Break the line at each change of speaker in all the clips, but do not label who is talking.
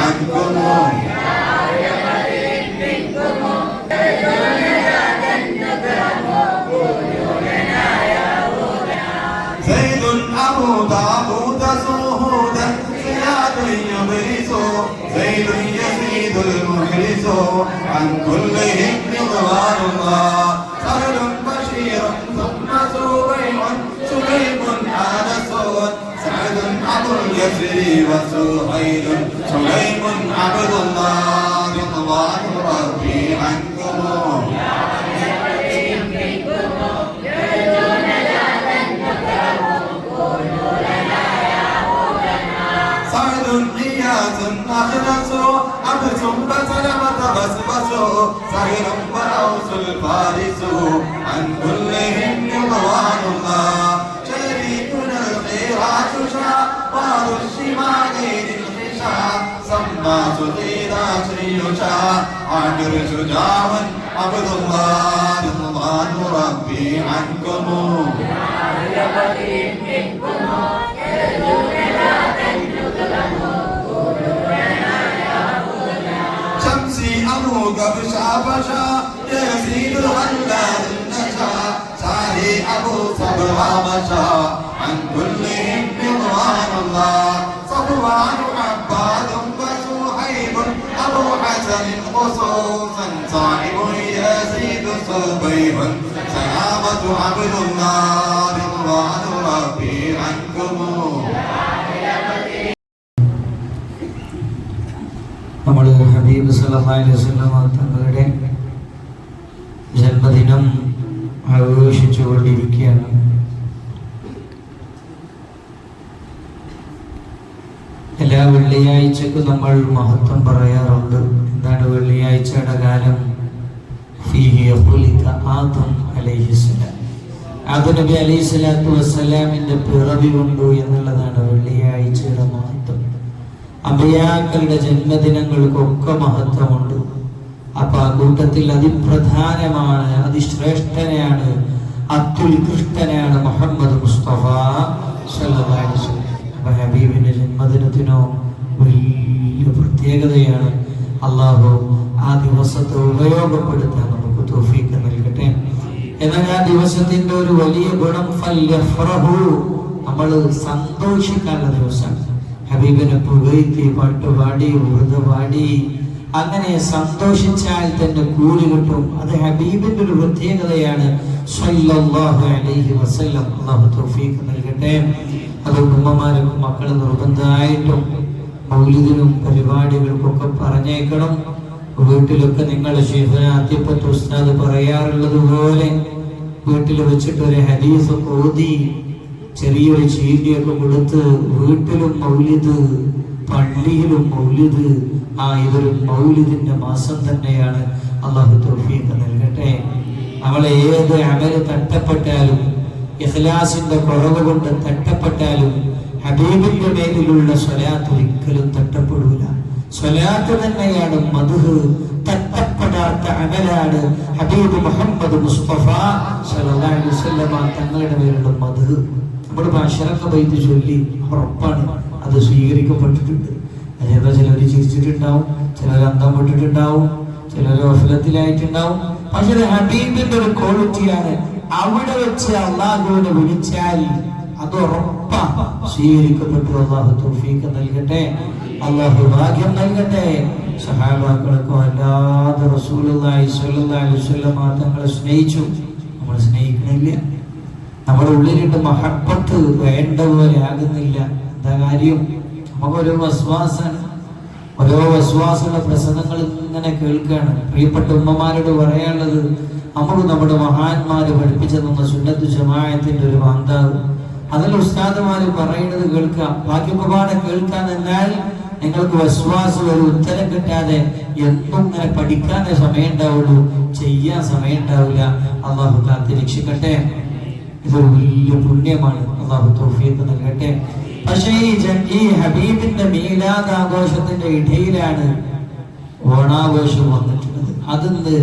عنكم زيد أبو داود زهودا زياد يبرز زيد يزيد المحرز عن كلهم رضوان الله سهل بشير ثم زبيع سليم آنس سعد أبو اليسري وسهيل سليم عبد الله رضوان ربي عنكم أخلص عبس بسلمة بسبس سهل وأوس الفارس عن كلهم رضوان الله شريكنا الخيرات شاء الشمالين الحشاء سما سقينا شيوشا عامر شجاع عبد الله رضوان ربي عنكم يا بني منكم قبشا بشا يزيد الغلال النشا ساهي أبو صبر مشا عن كلهم رضوان الله صفوان عباد وسهيب أبو حسن خصوصا صاحب يزيد صبيح سلامة عبد الله رضوان ربي عنكم
നമ്മുടെ ഹബീബ് സല്ലല്ലാഹു അലൈഹി വസല്ലം തങ്ങളുടെ ജന്മദിനം ആഘോഷിച്ചുകൊണ്ടിരിക്കുകയാണ്. എല്ലാ വെള്ളിയാഴ്ചക്കും നമ്മൾ മഹത്വം പറയാറുണ്ട്. എന്താണ് വെള്ളിയാഴ്ചയുടെ കാലം? ഫീഹി ഖുലിക ആദം അലൈഹിസ്സലാം. ആദം നബി അലൈഹിസ്സലാത്തു വസ്സലാമിന്റെ പിറവി കൊണ്ടു എന്നുള്ളതാണ് വെള്ളിയാഴ്ചയുടെ മഹത്വം. അമ്പിയാക്കളുടെ ജന്മദിനങ്ങൾക്കൊക്കെ മഹത്വമുണ്ട്. അപ്പൊ ആ കൂട്ടത്തിൽ അതിപ്രധാനമാണ്, അതിശ്രേഷ്ഠനെയാണ്, അത്യുത്കൃഷ്ടനാണ് മുഹമ്മദ് മുസ്തഫ സല്ലല്ലാഹു അലൈഹി വസല്ലം. അപ്പൊ ഹബീബിന്റെ ജന്മദിനത്തിനോ വലിയ പ്രത്യേകതയാണ്. അള്ളാഹു ആ ദിവസത്തെ ഉപയോഗപ്പെടുത്താൻ നമുക്ക് തൗഫീഖ് നൽകട്ടെ. എന്നാൽ ആ ദിവസത്തിന്റെ ഒരു വലിയ ഗുണം ഫൽയഫ്റഹു, നമ്മൾ സന്തോഷിക്കാനുള്ള ദിവസമാണ്. ഹബീബിനെ പുകഴ്ത്തി പാട്ടുപാടി ഉറുദു പാടി അങ്ങനെ സന്തോഷിച്ചാൽ തന്നെ കൂലി കിട്ടും. അത് ഹബീബിന്റെ ഒരു പ്രത്യേകതയാണ് സ്വല്ലല്ലാഹു അലൈഹി വസല്ലം. അല്ലാഹു തൗഫീഖ് നൽകട്ടെ. അതുകൊണ്ട് ഉമ്മമാർക്കും മക്കൾ നിർബന്ധമായിട്ടും മൗലിദിനും പരിപാടികൾക്കൊക്കെ പറഞ്ഞേക്കണം. വീട്ടിലൊക്കെ നിങ്ങൾ ശൈഖുന അത്തിപ്പത്ത് ഉസ്താദ് പറയാറുള്ളത് പോലെ വീട്ടിൽ വെച്ചിട്ട് ഒരു ഹദീസ് ഓതി ചെറിയൊരു ചീട്ടിയൊക്കെ കൊടുത്ത് വീട്ടിലും മൗലിദ് പള്ളിയിലും മൗലിദ്. ഇതൊരു മൗലിദിന്റെ മാസം തന്നെയാണ്. അല്ലാഹു തൗഫീഖ് നൽകട്ടെ. നമ്മളെ ഏത് അമല് തട്ടപ്പെട്ടാലും ഇഖ്ലാസിന്റെ കുറവ് കൊണ്ട് തട്ടപ്പെട്ടാലും ഹബീബിന്റെ മേലിലുള്ള സ്വലാത്ത് ഒരിക്കലും തട്ടപ്പെടൂല. സ്വലാത്ത് തന്നെയാണ് മദ്ഹ്. തട്ടപ്പെടാത്ത അമലാണ് ഹബീബ് മുഹമ്മദ് മുസ്തഫ സല്ലല്ലാഹു അലൈഹി വസല്ലം തങ്ങളുടെ മേലുള്ള മദ്ഹ്. നമ്മുടെ ഭാഷറൊക്കെ ബൈത്ത് ചൊല്ലി ഉറപ്പാണ് അത് സ്വീകരിക്കപ്പെട്ടിട്ടുണ്ട്. ചിലപ്പോൾ ചിലർ ചിരിച്ചിട്ടുണ്ടാവും, ചിലർ അന്തം വിട്ടിട്ടുണ്ടാവും, ചിലർ ഗഫലത്തിലായിട്ടുണ്ടാവും. പക്ഷെ അത് ഹബീബിന്റെ ഒരു ക്വാളിറ്റിയാണ്. അവിടെ വെച്ച് അള്ളാഹുവിനെ വിളിച്ചാൽ അത് ഉറപ്പാ സ്വീകരിക്കപ്പെട്ടു. അള്ളാഹു തൗഫീഖ് നൽകട്ടെ, അള്ളാഹു ഭാഗ്യം നൽകട്ടെ. സഹാബാക്കളൊക്കെ അല്ലാതെ റസൂലുള്ളാഹി സ്വല്ലല്ലാഹു അലൈഹി വസല്ലം തങ്ങളെ സ്നേഹിച്ചു. നമ്മൾ സ്നേഹിക്കണില്ല. നമ്മുടെ ഉള്ളിലിട്ട് മഹബത്ത് വേണ്ട പോലെ ആകുന്നില്ല. എന്താ കാര്യം? നമുക്കൊരു വസ്വാസാണ്. ഓരോ വസ്വാസുള്ള പ്രസംഗങ്ങൾ ഇങ്ങനെ കേൾക്കുകയാണ്. പ്രിയപ്പെട്ട ഉമ്മമാരോട് പറയാനുള്ളത്, നമുക്ക് നമ്മുടെ മഹാന്മാര് പഠിപ്പിച്ചു തന്ന സുന്നത്ത് ജമാഅത്തിന്റെ ഒരു വാന്താവ്, അതിൽ ഉസ്താദുമാര് പറയുന്നത് കേൾക്കാം. ബാക്കിയൊക്കെ കേൾക്കാൻ എന്നാൽ നിങ്ങൾക്ക് വസ്വാസ് ഒരു ഉത്തരം കിട്ടാതെ എന്നും ഇങ്ങനെ പഠിക്കാനേ സമയം ഉണ്ടാവുള്ളൂ, ചെയ്യാൻ സമയം ഉണ്ടാവില്ല. അള്ളാഹു കാത്ത് രക്ഷിക്കട്ടെ. ഇതൊരു വലിയ പുണ്യമാണ്. അള്ളാഹു തൗഫീഖ് നൽകട്ടെ. പക്ഷേ ഈ ഹബീബിന്റെ മീലാദ് ആഘോഷത്തിന്റെ ഇടയിലാണ് ഓണാഘോഷം വന്നിട്ടുള്ളത്. അതിന്ന്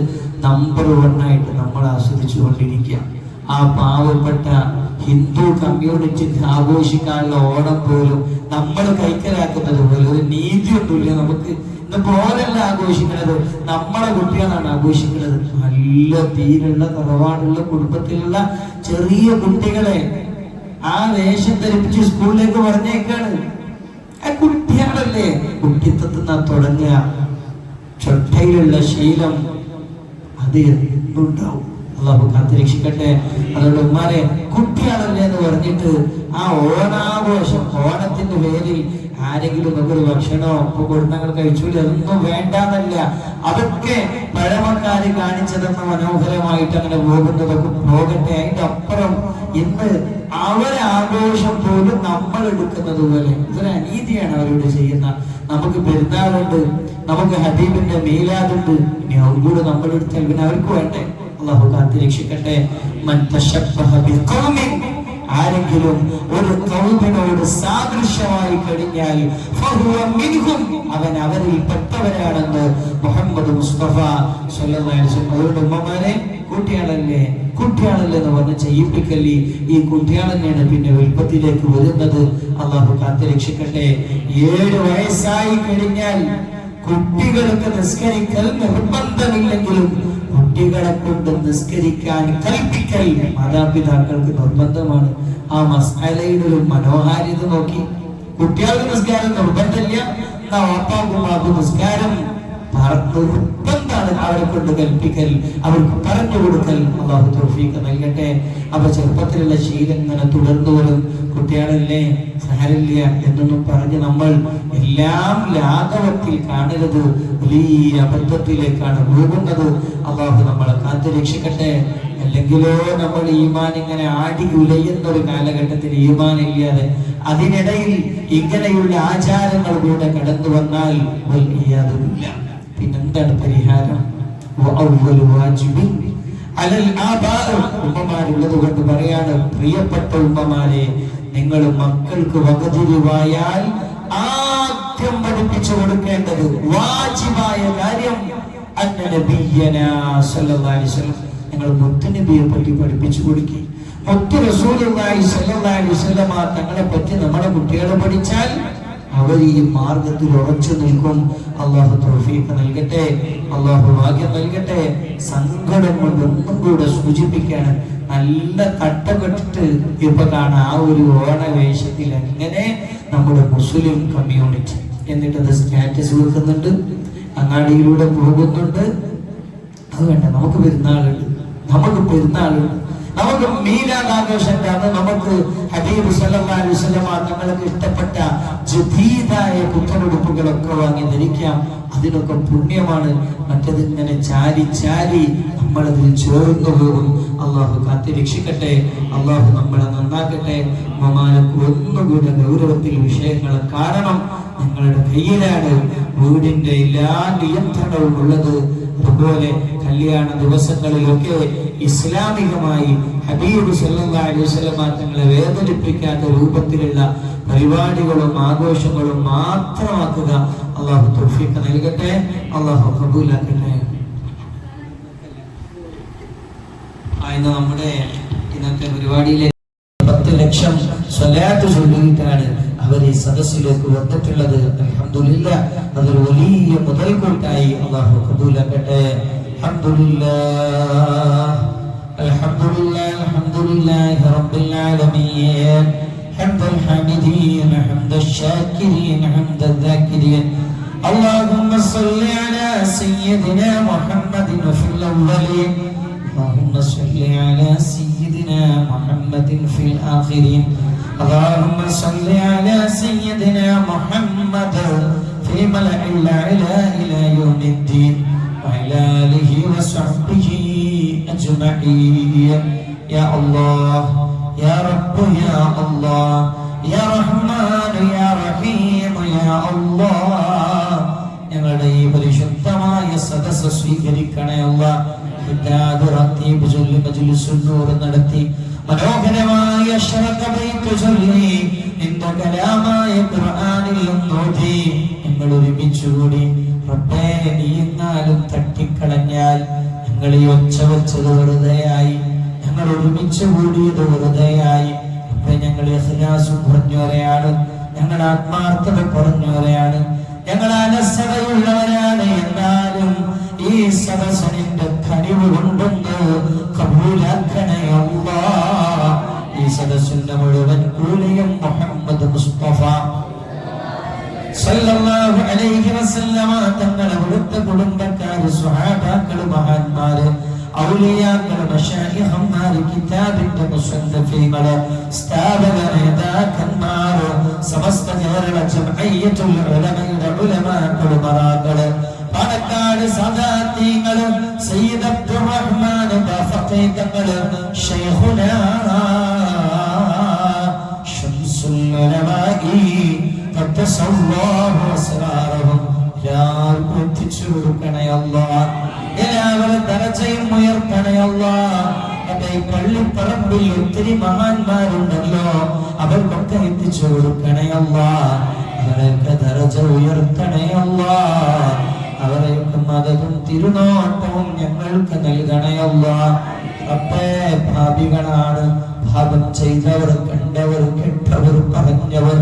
നമ്പർ 1 ആയിട്ട് നമ്മൾ ആസ്വദിച്ചു കൊണ്ടിരിക്കുക. ആ പാവപ്പെട്ട ഹിന്ദു കമ്മ്യൂണിറ്റിക്ക് ആഘോഷിക്കാനുള്ള ഓണം പോലും നമ്മൾ കൈക്കലാക്കുന്നത് പോലെ ഒരു നീതിയൊന്നുമില്ല നമുക്ക്. പോലല്ല ആഘോഷിക്കുന്നത്, നമ്മളെ കുട്ടികളാണ് ആഘോഷിക്കുന്നത്. നല്ല തീരുള്ള തറവാടുള്ള കുടുംബത്തിലുള്ള ചെറിയ കുട്ടികളെ ആ വേഷം ധരിപ്പിച്ച് സ്കൂളിലേക്ക് പറഞ്ഞേക്കാണ്. ആ കുട്ടികളല്ലേ കുട്ടിത്തത്തിനാ തുടങ്ങുക. ചൊട്ടയിലുള്ള ശീലം അത് എന്തുണ്ടാവും. അള്ളാഹു കാത്തിരക്ഷിക്കട്ടെ. അതുകൊണ്ട് ഉമ്മാരെ കുട്ടികളല്ലേ എന്ന് പറഞ്ഞിട്ട് ആ ഓണാഘോഷം, ഓണത്തിന്റെ പേരിൽ ആരെങ്കിലും ഒരു ഭക്ഷണമോ കൊടുത്തങ്ങൾ കഴിച്ചൂല, അതൊന്നും വേണ്ടെന്നല്ല. അതൊക്കെ പഴമക്കാര് കാണിച്ചതെന്ന് മനോഹരമായിട്ട് അങ്ങനെ പോകുന്നതൊക്കെ പോകട്ടെ. അതിന്റെ അപ്പുറം ഇന്ന് അവരാഘോഷം പോലും നമ്മൾ എടുക്കുന്നത് പോലെ ഇതൊരു അനീതിയാണ് അവരോട് ചെയ്യുന്ന. നമുക്ക് പെരുന്നാളുണ്ട്, നമുക്ക് ഹബീബിന്റെ മീലാദുണ്ട്, ഇനി അതും കൂടെ നമ്മൾ എടുത്താൽ പിന്നെ അവർക്ക് വേണ്ടേ? അള്ളാഹു കാത്തിരക്ഷിക്കട്ടെ. ആരെങ്കിലും ഒരു ഖൗമിനോട് സാദൃശ്യമായി കഴിഞ്ഞാൽ അവൻ അവരിൽ പെട്ടവരാണെന്ന് മുഹമ്മദ് മുസ്തഫ സ്വല്ലല്ലാഹു അലൈഹി വസല്ലം. അവരുടെ ഉമ്മമാരെ കുട്ടികളല്ലേ എന്ന് പറഞ്ഞ് ചെയ്യിപ്പിക്കല്ലേ. ഈ കുട്ടികൾ തന്നെയാണ് പിന്നെ വെളുപ്പത്തിലേക്ക് വരുന്നത്. അള്ളാഹു കാത്തിരക്ഷിക്കട്ടെ. 7 വയസ്സായി കഴിഞ്ഞാൽ കുട്ടികൾക്ക് നിസ്കരിക്കൽ നിർബന്ധമില്ലെങ്കിലും കുട്ടികളെ കൊണ്ട് നിസ്കരിക്കാൻ കൽപ്പിക്കൽ മാതാപിതാക്കൾക്ക് നിർബന്ധമാണ്. ആ മസ്അലയുടെ ഒരു മനോഹാരിത നോക്കി. കുട്ടികൾക്ക് നിസ്കാരം നിർബന്ധമില്ല, നിസ്കാരം നിർബന്ധമാണ്. അവരെ കൊണ്ട് കൽപ്പിക്കൽ, അവർക്ക് പറഞ്ഞു കൊടുക്കൽ. അല്ലാഹു തൗഫീഖ് നൽകട്ടെ. അപ്പൊ ചെറുപ്പത്തിലുള്ള ശീലം ഇങ്ങനെ തുടർന്നു വരും. കുട്ടികളല്ലേ സഹരില്ല എന്നൊന്നും പറഞ്ഞ് നമ്മൾ എല്ലാം ലാഘവത്തിൽ കാണരുത്. വലിയ അബദ്ധത്തിലേക്കാണ് പോകുന്നത്. അല്ലാഹു നമ്മളെ കാത്തുരക്ഷിക്കട്ടെ. അല്ലെങ്കിലോ നമ്മൾ ഈമാൻ ഇങ്ങനെ ആടി ഉലയുന്ന ഒരു കാലഘട്ടത്തിൽ ഈമാൻ ഇല്ലാതെ അതിനിടയിൽ ഇങ്ങനെയുള്ള ആചാരങ്ങൾ കൂടെ കടന്നു വന്നാൽ പിന്നെന്താണ് പരിഹാരം? ഉമ്മമാരുള്ളത് കൊണ്ട് പറയാണ്, പ്രിയപ്പെട്ട ഉമ്മമാരെ, നിങ്ങൾ മക്കൾക്ക് വകതിരിവായാൽ ആദ്യം പഠിപ്പിച്ചു കൊടുക്കേണ്ടത് വാജിബായ കാര്യം നിങ്ങൾ മുത്തുനബിയെ പറ്റി പഠിപ്പിച്ചു കൊടുക്കുക. മുത്തു റസൂലുള്ളാഹി സ്വല്ലല്ലാഹു അലൈഹി വസല്ലം തങ്ങളെ പറ്റി നമ്മുടെ കുട്ടികളെ പഠിച്ചാൽ അവർ ഈ മാർഗത്തിൽ ഉറച്ചു നിൽക്കും. അള്ളാഹു തൗഫീഖ് നൽകട്ടെ, അള്ളാഹു ഭാഗ്യം നൽകട്ടെ. സങ്കടം കൊണ്ട് ഒന്നും കൂടെ സൂചിപ്പിക്കാണ്, നല്ല തട്ടപ്പെട്ടിട്ട് ഇപ്പൊ കാണാം ആ ഒരു ഓണവേഷത്തിൽ അങ്ങനെ നമ്മുടെ മുസ്ലിം കമ്മ്യൂണിറ്റി. എന്നിട്ട് അത് സ്റ്റാറ്റസ് വെക്കുന്നുണ്ട്, അങ്ങാടിയിലൂടെ പോകുന്നുണ്ട്. അത് വേണ്ട, നമുക്ക് പെരുന്നാളുണ്ട്, നമുക്ക് മീലാദാഘോഷന്റെ അന്ന് നമുക്ക് ഹബീബ് സല്ലല്ലാഹു അലൈഹി വസല്ലം തങ്ങൾക്ക് ഇഷ്ടപ്പെട്ട ജദീദായ പുത്തനുടുപ്പുകളൊക്കെ വാങ്ങി ധരിക്കാം. അതിനൊക്കെ പുണ്യമാണ്. മറ്റതിങ്ങനെ ചാരി നമ്മളതിൽ ചേർന്നു പോകും. അള്ളാഹു കാത്തിരക്ഷിക്കട്ടെ. അള്ളാഹു നമ്മളെ നന്നാക്കട്ടെ. മമാനക്ക് ഒന്നുകൂടെ ഗൗരവത്തിൽ വിഷയങ്ങളെ കാണണം. നിങ്ങളുടെ കയ്യിലാണ് വീടിന്റെ എല്ലാ നിയന്ത്രണവും ഉള്ളത്. അതുപോലെ കല്യാണ ദിവസങ്ങളിലൊക്കെ ഇസ്ലാമികമായി ഹബീബ് സല്ലല്ലാഹു അലൈഹി വസല്ലം തങ്ങളെ വേദനിപ്പിക്കാത്ത രൂപത്തിലുള്ള പരിപാടികളും ആഘോഷങ്ങളും മാത്രമാക്കുക. അള്ളാഹു തൗഫീഖ് നൽകട്ടെ, അള്ളാഹു ഖബൂലാക്കട്ടെ. ഇന്ന് നമ്മുടെ ഇന്നത്തെ പരിപാടിയിലെ 10 ലക്ഷം സ്വലാത്ത് ചൊല്ലിയിട്ടാണ് അവർ ഈ സദസ്സിലേക്ക് വന്നിട്ടുള്ളത്. അൽഹംദുലില്ലാഹ്, അതൊരു വലിയ മുതൽക്കൂട്ടായി. അള്ളാഹു ഖബൂലാക്കട്ടെ. അൽഹംദുലില്ലാഹി റബ്ബിൽ ആലമീൻ. ഹംദൽ ഹാമിദീൻ, ഹംദൽ ശാകിരീൻ, ഹംദൽ ദാകിരീൻ. اللهم صل على سيدنا محمد في الأولين، اللهم صل على سيدنا محمد في الآخرين، اللهم صل على سيدنا محمد في ملأ الأعلى إلى يوم الدين وعلى آله وصحبه أجمعين. يا الله يا رب يا الله يا رحمن يا رحيم يا الله. ഞങ്ങളുടെ ഈ പരിശുദ്ധമായ സദസ്സ് സ്വീകരിക്കണേ അല്ലാഹ്. ഹിദായത്ത് റത്തീബ് ചൊല്ലി മജ്ലിസുൻ നൂർ നടത്തി മനോഹരമായ അശ്റഖ ബൈത്ത് ചൊല്ലി നിന്റെ കലാമായ ഖുർആനിൽ ഓതി ഞങ്ങൾ ഒരുമിച്ച് കൂടി റബ്ബേ നീ എന്നാലും തട്ടിക്കളഞ്ഞാൽ ഞങ്ങൾ ഈ ഒച്ച വെച്ചത് വെറുതെയായി. ഞങ്ങൾ ഒരുമിച്ച് കൂടിയത് വെറുതെയായി. ഞങ്ങൾ ഇഖ്ലാസും പറഞ്ഞവരെയാണ്, ഞങ്ങൾ ആത്മാർത്ഥത പറഞ്ഞവരെയാണ്, ഞങ്ങൾ അലസതയുള്ളവരാണ്. എന്നാലും ഈ സദസ്സിന്റെ കനിവ് കൊണ്ടൊന്ന് കബൂലാക്കണേ അല്ലാഹ്. ഈ സദസ്സിന്റെ മുഴുവൻ കൂലിയും മുഹമ്മദ് മുസ്തഫ സല്ലല്ലാഹു അലൈഹി വസല്ലമ തങ്ങളുടെ അവിടുത്തെ കുടുംബക്കാര്, സ്വഹാബാക്കള്, മഹാന്മാര്, ഔലിയാക്കള്, മശായിഖന്മാര്, കിതാബിന്റെ മുസന്നഫീങ്ങള്, സ്ഥാപക നേതാക്കന്മാര്, സമസ്ത കേരള ജംഇയ്യത്തുൽ ഉലമയുടെ ഉലമാക്കള്, മറാക്കള്, പാണക്കാട് സാദാത്യങ്ങള്, സയ്യിദ് അബ്ദുറഹ്മാൻ ബാഫഖി തങ്ങള്, ശൈഖുനാ ശംസുൽ ഉലമായി ഖദ്ദസല്ലാഹു അസ്റാറഹും എല്ലാവർക്കും എത്തിച്ചു കൊടുക്കണേ അല്ലാഹ്. എല്ലാവരും ദറജയും ഉയർത്തണേ അല്ലാഹ്. അതെ, പള്ളിപ്പറമ്പിൽ ഒത്തിരി മഹാന്മാരുണ്ടല്ലോ, അവർക്കൊക്കെ എത്തിച്ചു കൊടുക്കണേ അല്ലാഹ്. അവരൊക്കെ ദറജ ഉയർത്തണേ അല്ലാഹ്. അവരെയൊക്കെ മദതും തിരുനോട്ടവും ഞങ്ങൾക്ക് നൽകണേ അല്ലാഹ്. അപ്പേ, ഭാവികളാണ്, പാപം ചെയ്തവർ, കണ്ടവർ, കേട്ടവർ, പറഞ്ഞവർ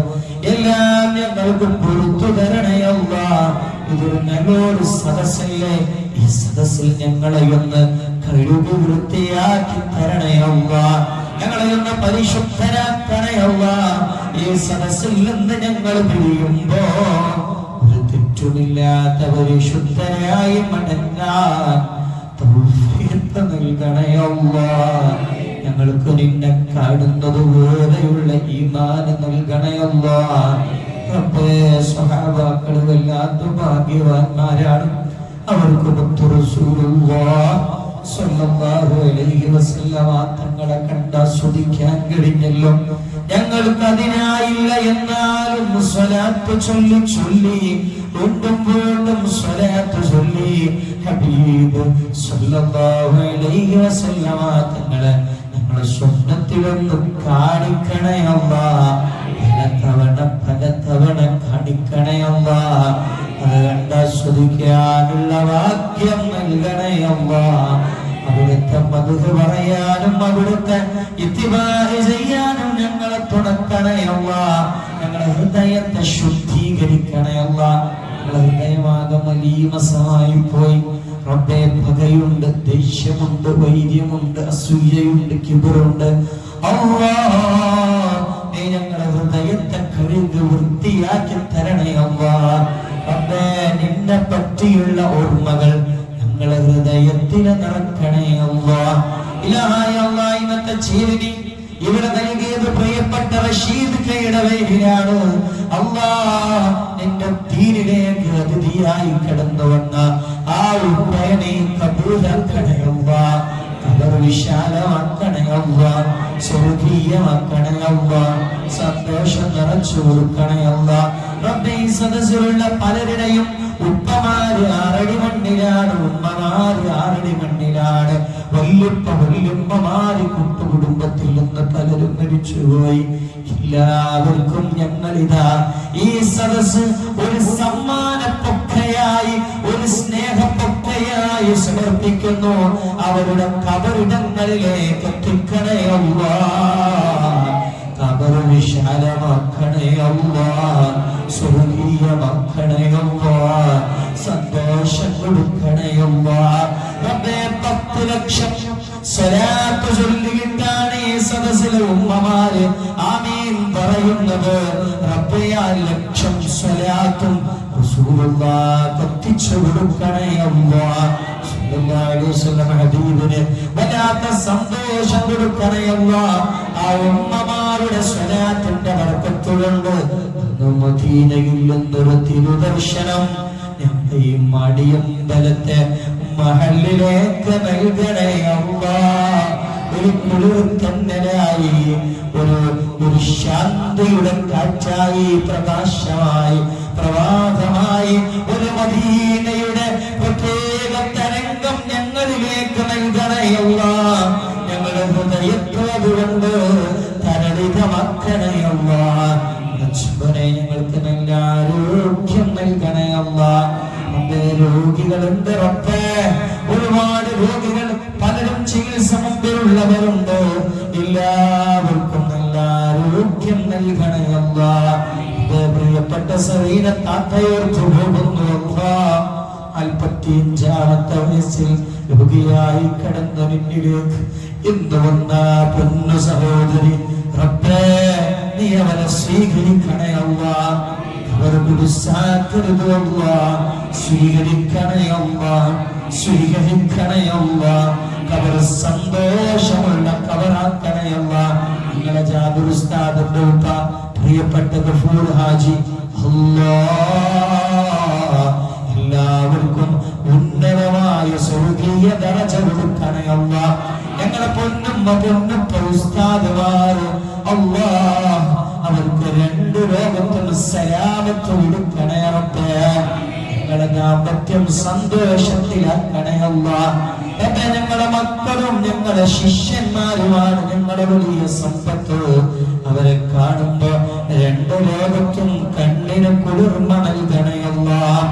എല്ലാം ഞങ്ങൾക്ക് പൊറുത്തു തരണേ അല്ലാഹ്. ഇതൊരു നല്ലൊരു സദസ്സല്ലേ, ഈ സദസ്സിൽ ഞങ്ങളെ ഒന്ന് കഴുകി വൃത്തിയാക്കി തരണേ അല്ലാഹ്. ഞങ്ങളെ ഒന്ന് പരിശുദ്ധരാക്കണേ അല്ലാഹ്. ഈ സദസ്സിൽ നിന്ന് ഞങ്ങൾ പിരിയുമ്പോ ഒരു തെറ്റുമില്ലാത്ത പരിശുദ്ധരായി മടങ്ങാൻ തൗഫീഖ് നൽകണേ അല്ലാഹ്. ഞങ്ങൾക്ക് നിന്നെ കാണുന്നത് പോലെയുള്ള ഈമാൻ നൽകണേ അല്ലാഹ്. റബ്ബേ, സ്വഹാബാക്കൾ വല്ലാത്ത ഭാഗ്യവാന്മാരാണ്. അവർക്ക് മുത്തു റസൂലുള്ളാഹ് സ്വല്ലല്ലാഹു അലൈഹി വസല്ലമ തങ്ങളെ കണ്ടാസ്വദിക്കാൻ കഴിഞ്ഞല്ലോ. ഞങ്ങൾക്ക് അതിനായില്ല, എന്നാലും സ്വലാത്ത് ചൊല്ലി ചൊല്ലി വീണ്ടും വീണ്ടും സ്വലാത്ത് ചൊല്ലി ഹബീബ് സ്വല്ലല്ലാഹു അലൈഹി വസല്ലമ തങ്ങളെ ഞങ്ങളെ സ്വപ്നത്തിലൊന്ന് കാണിക്കണേ അല്ലാഹ്. പലതവണ കാണിക്കണേ അല്ലാഹ്. അത് കണ്ടാസ്വദിക്കാനുള്ള വാക്യം നൽകണേ അല്ലാഹ്. അവിടുത്തെ മദ്ഹ് പറയാനും അവിടുത്തെ ഇത്തിബാഅ് ചെയ്യാനും ഞങ്ങളെ തുണക്കണേ അല്ലാഹ്. ഞങ്ങളുടെ ഹൃദയത്തെ ശുദ്ധീകരിക്കണേ അല്ലാഹ്. ഞങ്ങളുടെ ഹൃദയമാകെ മലീമസമായി പോയി റബ്ബേ. പകയുണ്ട്, ദേഷ്യമുണ്ട്, വൈര്യമുണ്ട്, അസൂയയുണ്ട്, കിബറുണ്ട്. അല്ലാഹ്, നീ ഞങ്ങളുടെ ഹൃദയത്തെ കഴുകി വൃത്തിയാക്കി തരണേ അല്ലാഹ്. റബ്ബേ, നിന്നെ പറ്റിയുള്ള ഓർമ്മകൾ ഞങ്ങളുടെ ഹൃദയത്തിൽ നിറക്കണേ അല്ലാഹ്. ഇലാഹായ അല്ലാഹ്, ഇന്നത്തെ ചീരിനി ഇവിടെ നൽകിയത് പ്രിയപ്പെട്ട റഷീദ് കയുടെ പേരിലാണ്. അല്ലാഹ്, നിന്റെ ദീനിലേക്ക് അതിഥിയായി കടന്നു വന്ന ആ ഉപ്പയെ കബൂലാക്കണേ അല്ലാഹ്. ഖബർ വിശാലമാക്കണേ അല്ലാഹ്. സ്വർഗീയമാക്കണേ അല്ലാഹ്. സന്തോഷം നിറച്ചു കൊടുക്കണേ അല്ലാഹ്. റബ്ബേ, ഈ സദസ്സിലുള്ള പലരുടെയും ഉപ്പമാര് ആറടി മണ്ണിലാണ്, ഉമ്മമാര് ആറടി മണ്ണിലാണ്, വല്യുപ്പ വല്യുമ്മമാര് കുടുംബത്തിൽ നിന്ന് പലരും മരിച്ചുപോയി. എല്ലാവർക്കും ഞങ്ങളിതാ ഈ സദസ്സ് ഒരു സമ്മാനപ്പൊക്കയായി, ഒരു സ്നേഹപ്പൊക്കയായി സമർപ്പിക്കുന്നു. അവരുടെ ഖബറിടങ്ങളിലേക്ക് എത്തിക്കണേ അല്ലാഹ്. ഖബർ വിശാലമാക്കണേ അല്ലാഹ്. സ്വർഗീയമാക്കണേ അല്ലാഹ്. സന്തോഷം കൊടുക്കണേ അല്ലാഹ്. റബ്ബേ, 10 ലക്ഷം സ്വലാത്ത് ചൊല്ലിയിട്ടാണ് ഈ സദസ്സിലെ ഉമ്മമാര് ആമീൻ പറയുന്നത്. റബ്ബേ, 1 ലക്ഷം സ്വലാത്തും റസൂലുള്ളാഹിക്ക് എത്തിച്ചു കൊടുക്കണേ അല്ലാഹ്. സല്ലല്ലാഹു അലൈഹി വസല്ലം ഹബീബിന് വല്ലാത്ത സന്തോഷം കൊടുക്കണേ അല്ലാഹ്. ആ ഉമ്മമാരുടെ സ്വലാത്തിന്റെ ബർക്കത്തുകൊണ്ട് മദീനയിൽ നിന്നൊരു തിരുദർശനം ഞങ്ങളുടെ ഈ മടിയമ്പലത്തെ മഹല്ലിലേക്ക് നൽകണേ അല്ലാഹ്. ഒരു കുളിർത്തന്നലായി, ഒരു ശാന്തിയുടെ കാറ്റായി, പ്രകാശമായി, പ്രവാഹമായി, ഒരു മദീനയുടെ പ്രത്യേക തരംഗം ഞങ്ങളിലേക്ക് നൽകണേ അല്ലാഹ്. ഞങ്ങളുടെ ഹൃദയത്തോടുകൊണ്ട് തരളിതമാക്കണേ അല്ലാഹ്. ഞങ്ങൾക്ക് നല്ല ആരോഗ്യം നൽകണേ അല്ലാഹ്. രോഗികളുണ്ട് റബ്ബേ, ഒരുപാട് രോഗികൾ, പലരും ചികിത്സ മുമ്പിലുള്ള രോഗമുള്ളവരുണ്ട്, എല്ലാവർക്കും നല്ല ആരോഗ്യം നൽകണേ അല്ലാഹ്. പ്രിയപ്പെട്ട സഹീന താത്തയോർത്തു പോകുന്നു അല്ലാഹ്. 45-ാമത്തെ വയസ്സിൽ രോഗിയായി കിടന്നൊരിലേക്ക് ഇന്ന് വന്ന പൊന്നു സഹോദരി, റബ്ബേ നീ അവരെ സ്വീകരിക്കണേ അല്ലാഹ്. അവർ കുരിശാക്കരുത് അല്ലാഹ്. സ്വീകരിക്കണേ അല്ലാഹ്, സ്വീകരിക്കണേ അല്ലാഹ്. കബർ സന്തോഷമുള്ള കബറാക്കണേ അല്ലാഹ്. നിങ്ങളെ ജാബിർ ഉസ്താദിന്റെ ഉപ്പ പ്രിയപ്പെട്ട ഗഫൂർ ഹാജി അല്ലാഹ് എല്ലാവർക്കും ഉന്നതമായ സ്വർഗീയ ദറജ കൊടുക്കണേ അല്ലാഹ്. ഞങ്ങളെ പൊന്നുമ്മ പൊന്നുപ്പ ഉസ്താദുമാർ അല്ലാഹ് അവർക്ക് 2 ലോകത്തും സലാമത്ത് കൊടുക്കണേ റബ്ബേ. ഞങ്ങളെ ദാമ്പത്യം സന്തോഷത്തിലാക്കണേ അല്ലാഹ്. ഞങ്ങളുടെ മക്കളും ഞങ്ങളുടെ ശിഷ്യന്മാരുമാണ് ഞങ്ങളുടെ വലിയ സമ്പത്ത്. അവരെ കാണുമ്പോ 2 ലോകത്തും കണ്ണിന് കുളിർമ നൽകണേ അല്ലാഹ്,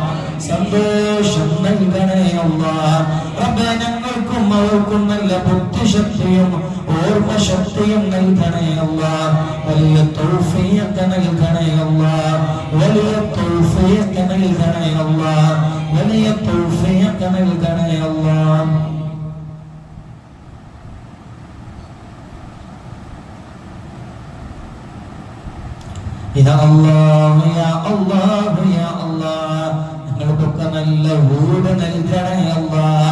സന്തോഷം നൽകണേ അല്ലാഹ്. റബ്ബേ ഞങ്ങൾക്കും അവർക്കും നല്ല ബുദ്ധിശക്തിയും ഓർമ്മശക്തിയും നൽകണേ അല്ലാഹ്. വലിയ തൗഫീഖ് നൽകണേ അല്ലാഹ്, വലിയ തൗഫീഖ് നൽകണേ അല്ലാഹ്, വലിയ തൗഫീഖ് നൽകണേ അല്ലാഹ്. യാ അല്ലാഹ് യാ അല്ലാഹ് യാ അല്ലാഹ് ഞങ്ങൾക്കൊക്കെ നല്ല വീട് നൽകണേ അല്ലാഹ്.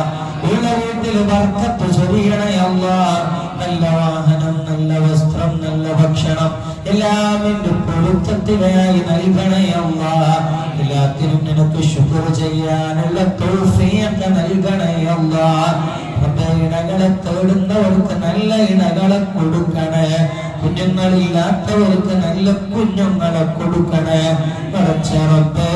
ഉള്ള വീട്ടിൽ ബർക്കത്ത് ചൊരിയണേ അല്ലാഹ്. നല്ല വാഹനം, നല്ല വസ്ത്രം, നല്ല ഭക്ഷണം എല്ലാം നിന്റെ പൊരുത്തത്തിനായി നൽകണേ അല്ലാഹ്. എല്ലാത്തിനും നിനക്ക് ശുക്ർ ചെയ്യാനുള്ള തൗഫീഖ് നൽകണേ അല്ലാഹ്. ഇണകളെ തേടുന്നവർക്ക് നല്ല ഇണകളെ കൊടുക്കണേ. കുഞ്ഞുങ്ങളില്ലാത്തവർക്ക് നല്ല കുഞ്ഞുങ്ങളെ കൊടുക്കണേ. പടച്ച റബ്ബേ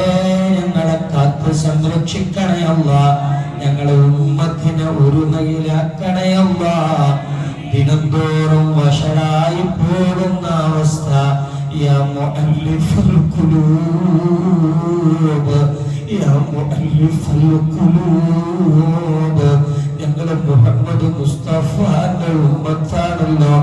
ഞങ്ങളെ കാത്ത് സംരക്ഷിക്കണേ അല്ലാഹ്. ഞങ്ങളെ ഉമ്മത്തിനെ ഒരുമയിലാക്കണേ അല്ലാഹ്. ദിനംതോറും വശരായി പോകുന്ന അവസ്ഥ യാ മുഅല്ലിഫുൽ ഖുലൂബ്, യാ മുഅല്ലിഫുൽ ഖുലൂബ്. ഞങ്ങളെ മുഹമ്മദ് മുസ്തഫയുടെ ഉമ്മത്താണല്ലോ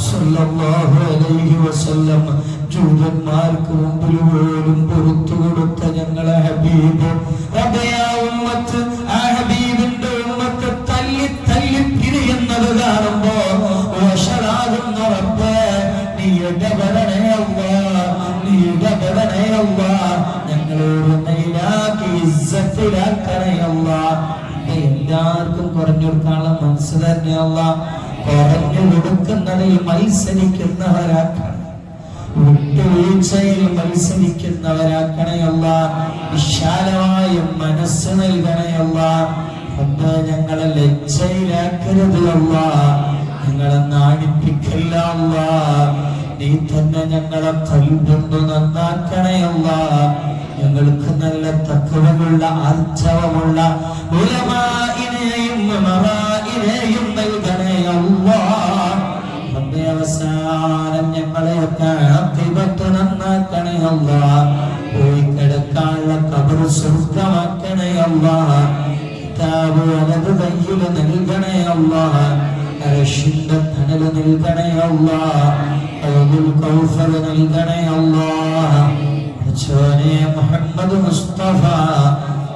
സല്ലല്ലാഹു അലൈഹി വസല്ലം. ജൂതന്മാർക്ക് മുമ്പിൽ പോലും പുറത്തു കൊടുത്ത ഞങ്ങളെ ഹബീബ് റബ്ബേ ആ ഉമ്മത്ത്, ആ ഹബീബിന്റെ ഉമ്മത്ത് തല്ലി തല്ലി പിരിയുന്നത് കാണുമ്പോ വശരാകുന്ന റബ്ബേ നീ ഇടപെടണേ അല്ലാഹ്, നീ ഇടപെടണേ അല്ലാഹ്. ഞങ്ങളോട് നേരാക്കി ഇസ്സത്തിലാക്കണേ അല്ലാഹ്. എല്ലാവർക്കും കുറഞ്ഞു കൊടുക്കാനുള്ള മനസ്സ് തന്നെ അല്ലാഹ്. കുറഞ്ഞു കൊടുക്കുന്നതിൽ മത്സരിക്കുന്നവരാക്കണം, വിട്ടുവീഴ്ചയിൽ മത്സരിക്കുന്നവരാക്കണേ അല്ലാഹ്. വിശാലമായ മനസ്സ് നൽകണേ അല്ലാഹ്. ഞങ്ങളെ ലജ്ജയിലാക്കരുത് അല്ലാഹ്, ഞങ്ങളെ നാണിപ്പിക്കല്ല അല്ലാഹ്. നീ തന്നെ ഞങ്ങളെ ഖൽബൊന്ന് നന്നാക്കണേ അല്ലാഹ്. ഞങ്ങൾക്ക് നല്ല തഖ്വയുള്ള ആർജവമുള്ള ഉലമാഇനെയും മറാഇനെയും നൽകണേ അല്ലാഹ്. റബ്ബേ അവസാനം ഞങ്ങളെയൊക്കെ ആഖിബത്ത് നന്നാക്കണേ അല്ലാഹ്. പോയി കിടക്കാനുള്ള ഖബർ സ്വർഗ്ഗമാക്കണേ അല്ലാഹ്. കിതാബ് വലത് കയ്യിൽ നൽകണേ അല്ലാഹ്. അർശിന്റെ തണൽ നൽകണേ അല്ലാഹ്. ഖൗലുൽ കൗസർ നൽകണേ അല്ലാഹ്. മുഹമ്മദ് മുസ്തഫ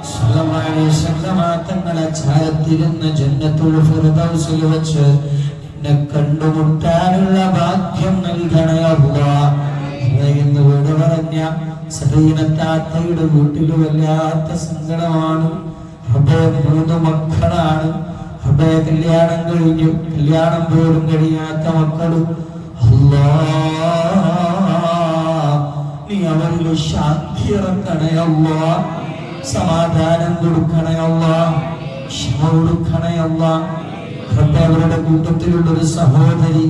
സല്ലല്ലാഹു അലൈഹി വസല്ലം തങ്ങളെ ചാരത്തിരുന്ന ജന്നത്തുൽ ഫിർദൗസിൽ വെച്ച് എന്നെ കണ്ടുമുട്ടാനുള്ള ഭാഗ്യം നൽകണേ അല്ലാഹ്. ഇന്ന് വീട് പറഞ്ഞ സഹീനത്താത്തയുടെ വീട്ടിൽ വല്ലാത്ത സങ്കടമാണ്. 3 മക്കളാണ്. കല്യാണം കഴിഞ്ഞു, കല്യാണം പോലും കഴിയാത്ത മക്കളും. നീ അവരിൽ ശാന്തി ഇറക്കണേ അല്ലാഹ്, സമാധാനം കൊടുക്കണേ അല്ലാഹ്, ക്ഷമ കൊടുക്കണേ അല്ലാഹ്. അവരുടെ കൂട്ടത്തിലുള്ള ഒരു സഹോദരി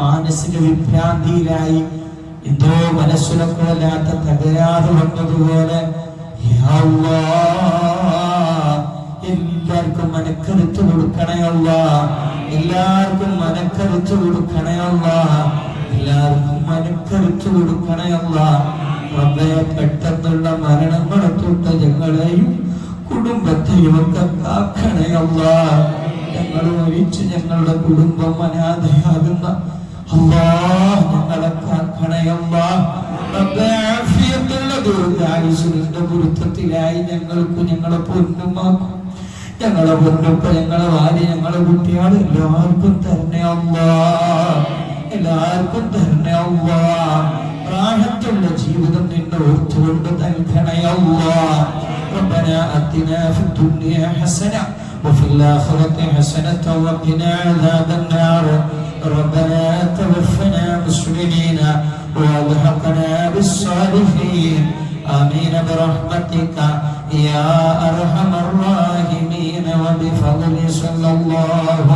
മാനസിക വിഭ്രാന്തിയിലായി, എന്തോ മനസ്സിലൊക്കെ വല്ലാത്ത തകരാറ് വന്നതുപോലെ എല്ലാവർക്കും മനക്കരുത്ത് കൊടുക്കണേ അല്ലാഹ്, എല്ലാവർക്കും മനക്കരുത്ത് കൊടുക്കണേ അല്ലാഹ്, എല്ലാവർക്കും മനക്കരുത്ത് കൊടുക്കണേ അല്ലാഹ്. റബ്ബേ പെട്ടെന്നുള്ള മരണങ്ങളെ തൊട്ട് ഞങ്ങളെയും കുടുംബത്തെയും ഒക്കെ കാക്കണേ അല്ലാഹ്. ഞങ്ങൾ മരിച്ച് ഞങ്ങളുടെ കുടുംബം അനാഥയാകുന്ന അല്ലാഹ് ഞങ്ങളെ കാക്കണേ അല്ലാഹ്. റബ്ബേ ആഫിയത്തുള്ള ദീർഘായുസ്സിന്റെ പൊരുത്തത്തിലായി ഞങ്ങൾക്കും ഞങ്ങളെ പൊന്നുമാക്കും ഞങ്ങളെ പൊന്നുപ്പ ഞങ്ങളെ ഭാര്യ ഞങ്ങളെ കുട്ടികൾ എല്ലാവർക്കും തരണേ അല്ലാഹ്. എല്ലാവർക്കും തരണേ അല്ലാഹ്. റാഹത്തുള്ള ജീവിതം നിന്നെ ഓർത്തുകൊണ്ട് നൽകണേ അല്ലാഹ്. ربنا آتنا في الدنيا حسنة وفي الآخرة حسنة وقنا عذاب النار. ربنا توفنا مسلمين والحقنا بالصالحين. آمين برحمتك يا أرحم الراحمين وبفضل صلى الله